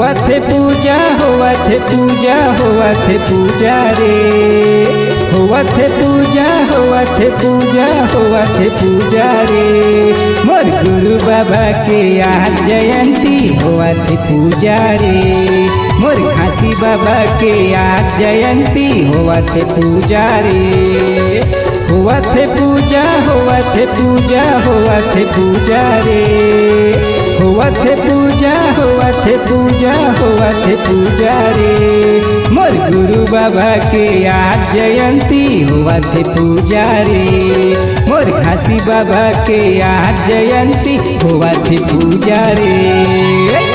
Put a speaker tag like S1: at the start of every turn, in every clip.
S1: हुआ थे पूजा हुआ थे पूजा हुआ थे पूजा रे, हुआ थे पूजा हुआ थे पूजा हुआ थे पूजा रे। मोर गुरु बाबा के आज जयंती हुआ थे पूजा रे, मोर घासी बाबा के आज जयंती हुआ थे पूजा रे। हुआ थे पूजा हुआ थे पूजा हुआ थे पूजा रे, हुआ थे पूजा हुआ थे पूजा हुआ थे पूजा रे। मोर गुरु बाबा के आज जयंती हुआ थे पूजा रे, मोर घासी बाबा के आज जयंती हुआ थे पूजा रे।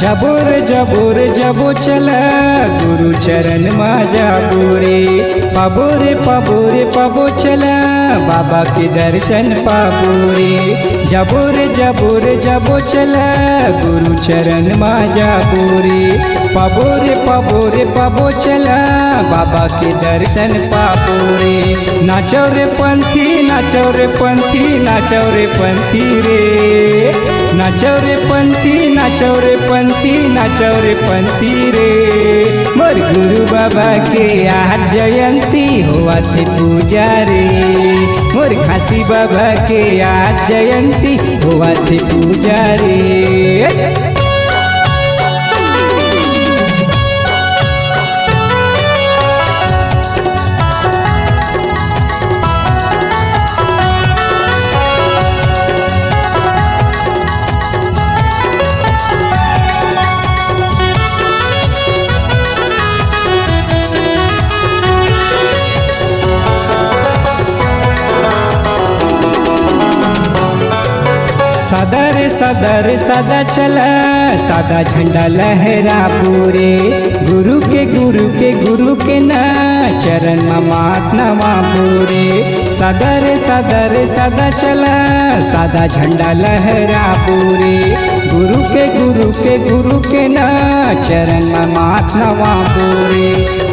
S1: जबोर जबोर जबो चला गुरु चरण मा जाबो रे, पाबो रे पाबो रे पाबो चला बाबा के दर्शन पाबो रे। जबोर जबोर जबो चला गुरु चरण मा जाबो रे, पाबो रे पाबो रे पाबो चला बाबा के दर्शन पाबो रे। नाचो रे पंथी नाचो रे पंथी नाचो रे पंथी रे, नाचो रे पंथी नाचो रे पंथी नाचो रे पंथी रे। मोर गुरु बाबा के आज जयंती हुआ थे पूजा रे, मोर घासी बाबा के आज जयंती हुआ थे पूजा रे। सदा रे सदा चला सादा झंडा लहरा पूरे, गुरु के ना चरण मात नवा पूरे। सदा रे सदा चला सादा झंडा लहरा पूरे, गुरु के ना चरण मात नवा पूरे।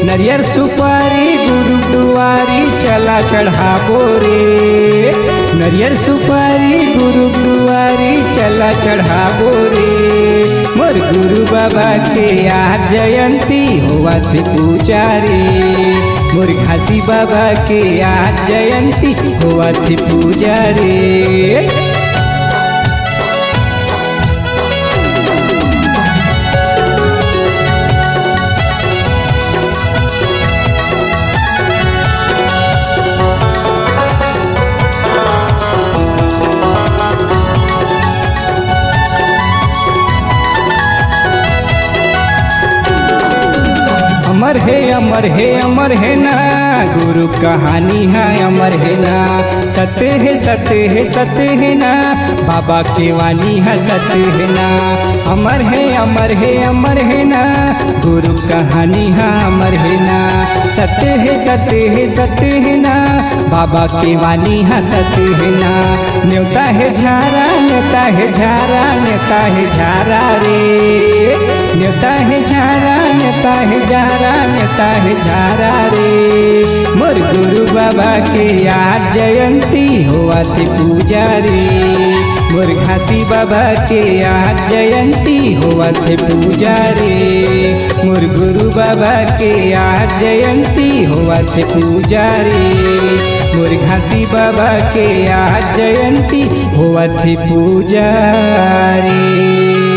S1: नरियर सुपारी गुरु दुआरी चला चढ़ाबो रे, नरियर सुपारी गुरु दुआरी चला चढ़ाबो रे। मोर गुरु बाबा के आज जयंती हुआ थे पूजा रे, मोर घासी बाबा के आज जयंती हुआ थे पूजा रे। अमर है अमर है अमर है ना गुरु कहानी है अमर है ना, सत्य है सत्य है सत्य है ना बाबा के वाणी है सत्य है ना। अमर है अमर है अमर है ना गुरु कहानी है अमर है ना, सत्य है सत्य है सत्य है ना बाबा के वाणी है सत्य है ना। न्योता है झारा न्योता है झारा न्योता है झारा रे, न्योता है झारा न्योता है झारा न्योता है झारा रे। मोर गुरु बाबा के आज जयंती हुआ थे पूजा रे, मोर घासी बाबा के आज जयंती हुआ थे पूजा रे। मोर गुरु बाबा के आज जयंती हुआ थे पूजा रे, मोर घासी बाबा के आज जयंती हुआ थे पूजा रे।